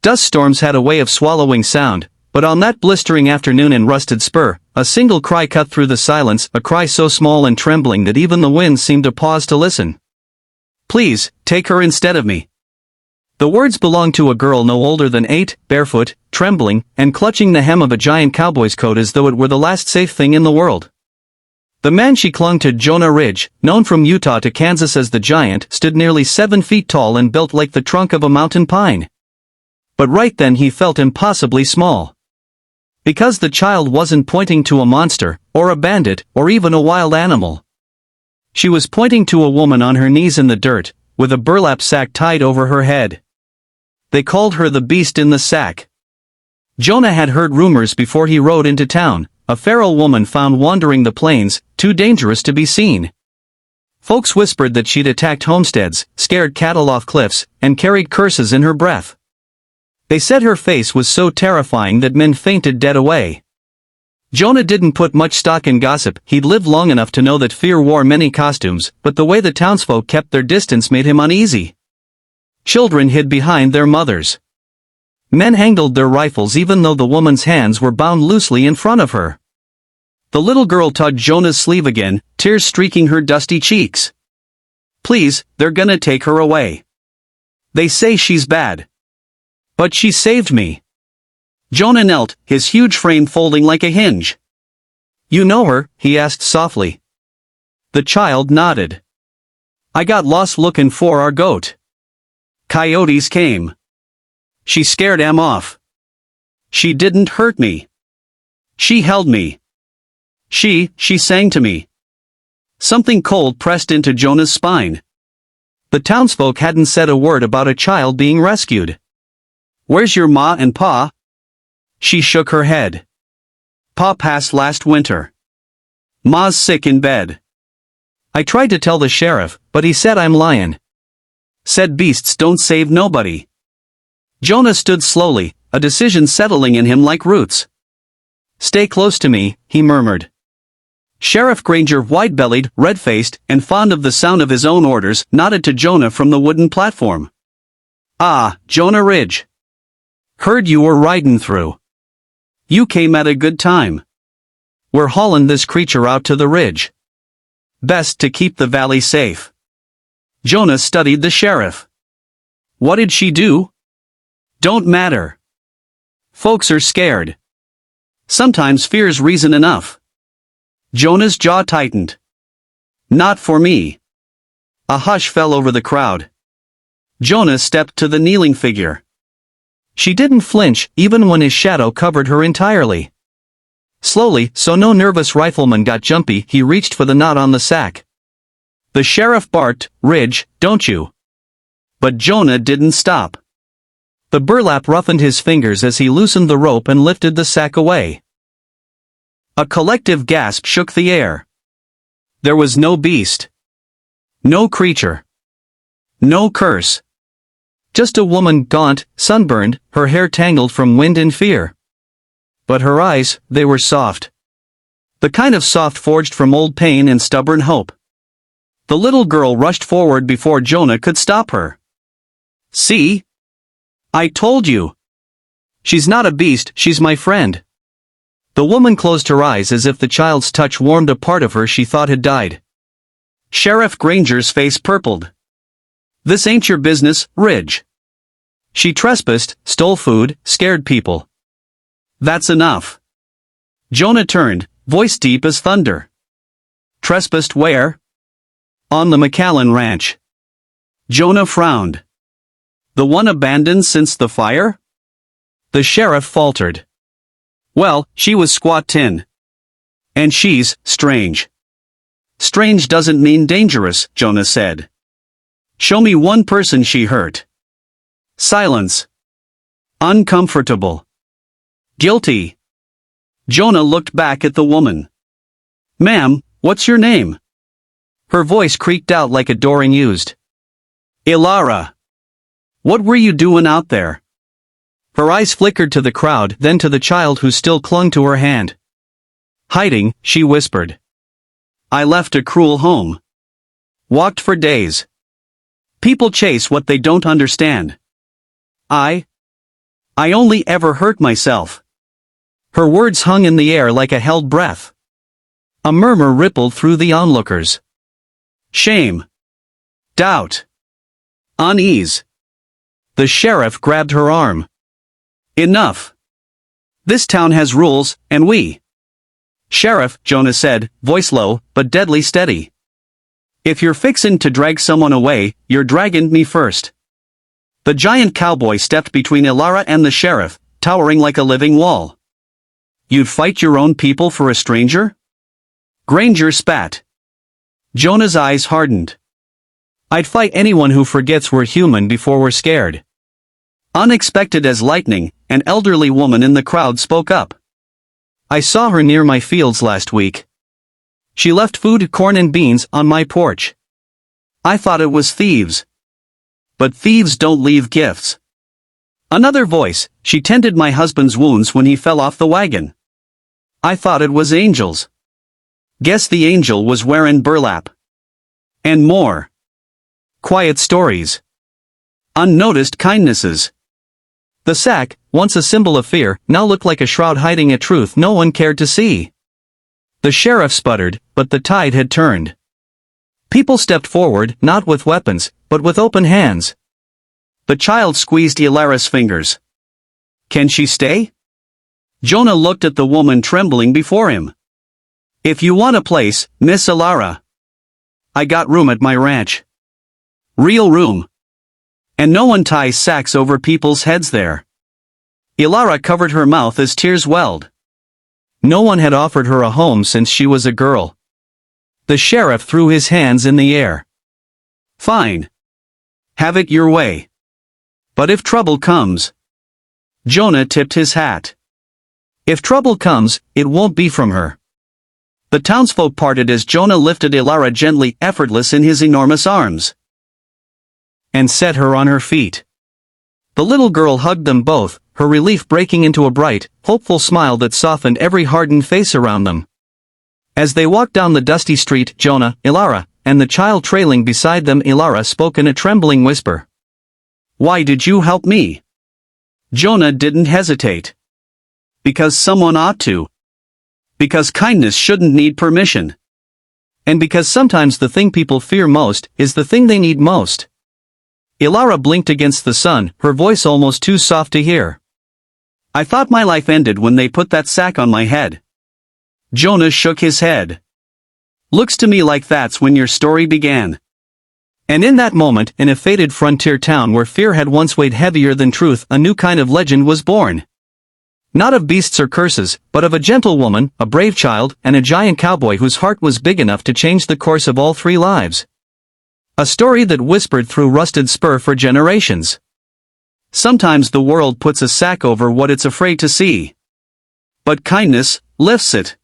Dust storms had a way of swallowing sound, but on that blistering afternoon in Rusted Spur, a single cry cut through the silence, a cry so small and trembling that even the wind seemed to pause to listen. "Please, take her instead of me." The words belonged to a girl no older than 8, barefoot, trembling, and clutching the hem of a giant cowboy's coat as though it were the last safe thing in the world. The man she clung to, Jonah Ridge, known from Utah to Kansas as the Giant, stood nearly 7 feet tall and built like the trunk of a mountain pine. But right then he felt impossibly small. Because the child wasn't pointing to a monster, or a bandit, or even a wild animal. She was pointing to a woman on her knees in the dirt, with a burlap sack tied over her head. They called her the beast in the sack. Jonah had heard rumors before he rode into town, a feral woman found wandering the plains, too dangerous to be seen. Folks whispered that she'd attacked homesteads, scared cattle off cliffs, and carried curses in her breath. They said her face was so terrifying that men fainted dead away. Jonah didn't put much stock in gossip. He'd lived long enough to know that fear wore many costumes, but the way the townsfolk kept their distance made him uneasy. Children hid behind their mothers. Men handled their rifles even though the woman's hands were bound loosely in front of her. The little girl tugged Jonah's sleeve again, tears streaking her dusty cheeks. "Please, they're gonna take her away. They say she's bad. But she saved me." Jonah knelt, his huge frame folding like a hinge. "You know her?" he asked softly. The child nodded. "I got lost looking for our goat. Coyotes came. She scared 'em off. She didn't hurt me. She held me. She sang to me." Something cold pressed into Jonah's spine. The townsfolk hadn't said a word about a child being rescued. "Where's your ma and pa?" She shook her head. "Pa passed last winter. Ma's sick in bed. I tried to tell the sheriff, but he said I'm lying. Said beasts don't save nobody." Jonah stood slowly, a decision settling in him like roots. "Stay close to me," he murmured. Sheriff Granger, wide-bellied, red-faced, and fond of the sound of his own orders, nodded to Jonah from the wooden platform. "Ah, Jonah Ridge. Heard you were riding through. You came at a good time. We're hauling this creature out to the ridge. Best to keep the valley safe." Jonah studied the sheriff. "What did she do?" "Don't matter. Folks are scared. Sometimes fear's reason enough." Jonah's jaw tightened. "Not for me." A hush fell over the crowd. Jonah stepped to the kneeling figure. She didn't flinch, even when his shadow covered her entirely. Slowly, so no nervous rifleman got jumpy, he reached for the knot on the sack. The sheriff barked, "Ridge, don't you?" But Jonah didn't stop. The burlap roughened his fingers as he loosened the rope and lifted the sack away. A collective gasp shook the air. There was no beast. No creature. No curse. Just a woman, gaunt, sunburned, her hair tangled from wind and fear. But her eyes, they were soft. The kind of soft forged from old pain and stubborn hope. The little girl rushed forward before Jonah could stop her. "See? I told you. She's not a beast, she's my friend." The woman closed her eyes as if the child's touch warmed a part of her she thought had died. Sheriff Granger's face purpled. "This ain't your business, Ridge. She trespassed, stole food, scared people. That's enough." Jonah turned, voice deep as thunder. "Trespassed where?" "On the McAllen ranch." Jonah frowned. "The one abandoned since the fire?" The sheriff faltered. "Well, she was squattin'. And she's strange." "Strange doesn't mean dangerous," Jonah said. "Show me one person she hurt." Silence. Uncomfortable. Guilty. Jonah looked back at the woman. "Ma'am, what's your name?" Her voice creaked out like a door unused. "Ilara. What were you doing out there?" Her eyes flickered to the crowd, then to the child who still clung to her hand. "Hiding," she whispered. "I left a cruel home. Walked for days. People chase what they don't understand. I I only ever hurt myself." Her words hung in the air like a held breath. A murmur rippled through the onlookers. Shame. Doubt. Unease. The sheriff grabbed her arm. "Enough. This town has rules, and we—" "Sheriff," Jonah said, voice low, but deadly steady. "If you're fixin' to drag someone away, you're draggin' me first." The giant cowboy stepped between Ilara and the sheriff, towering like a living wall. "You'd fight your own people for a stranger?" Granger spat. Jonah's eyes hardened. "I'd fight anyone who forgets we're human before we're scared." Unexpected as lightning, an elderly woman in the crowd spoke up. "I saw her near my fields last week. She left food, corn and beans, on my porch. I thought it was thieves. But thieves don't leave gifts." Another voice, "She tended my husband's wounds when he fell off the wagon. I thought it was angels. Guess the angel was wearing burlap." And more. Quiet stories. Unnoticed kindnesses. The sack, once a symbol of fear, now looked like a shroud hiding a truth no one cared to see. The sheriff sputtered, but the tide had turned. People stepped forward, not with weapons, but with open hands. The child squeezed Ilara's fingers. "Can she stay?" Jonah looked at the woman trembling before him. "If you want a place, Miss Ilara. I got room at my ranch. Real room. And no one ties sacks over people's heads there." Ilara covered her mouth as tears welled. No one had offered her a home since she was a girl. The sheriff threw his hands in the air. "Fine. Have it your way. But if trouble comes—" Jonah tipped his hat. "If trouble comes, it won't be from her." The townsfolk parted as Jonah lifted Ilara gently, effortless in his enormous arms, and set her on her feet. The little girl hugged them both, her relief breaking into a bright, hopeful smile that softened every hardened face around them. As they walked down the dusty street, Jonah, Ilara, and the child trailing beside them, Ilara spoke in a trembling whisper. "Why did you help me?" Jonah didn't hesitate. "Because someone ought to. Because kindness shouldn't need permission. And because sometimes the thing people fear most is the thing they need most." Ilara blinked against the sun, her voice almost too soft to hear. "I thought my life ended when they put that sack on my head." Jonah shook his head. "Looks to me like that's when your story began." And in that moment, in a fated frontier town where fear had once weighed heavier than truth, a new kind of legend was born. Not of beasts or curses, but of a gentle woman, a brave child, and a giant cowboy whose heart was big enough to change the course of all three lives. A story that whispered through rusted spur for generations. Sometimes the world puts a sack over what it's afraid to see. But kindness lifts it.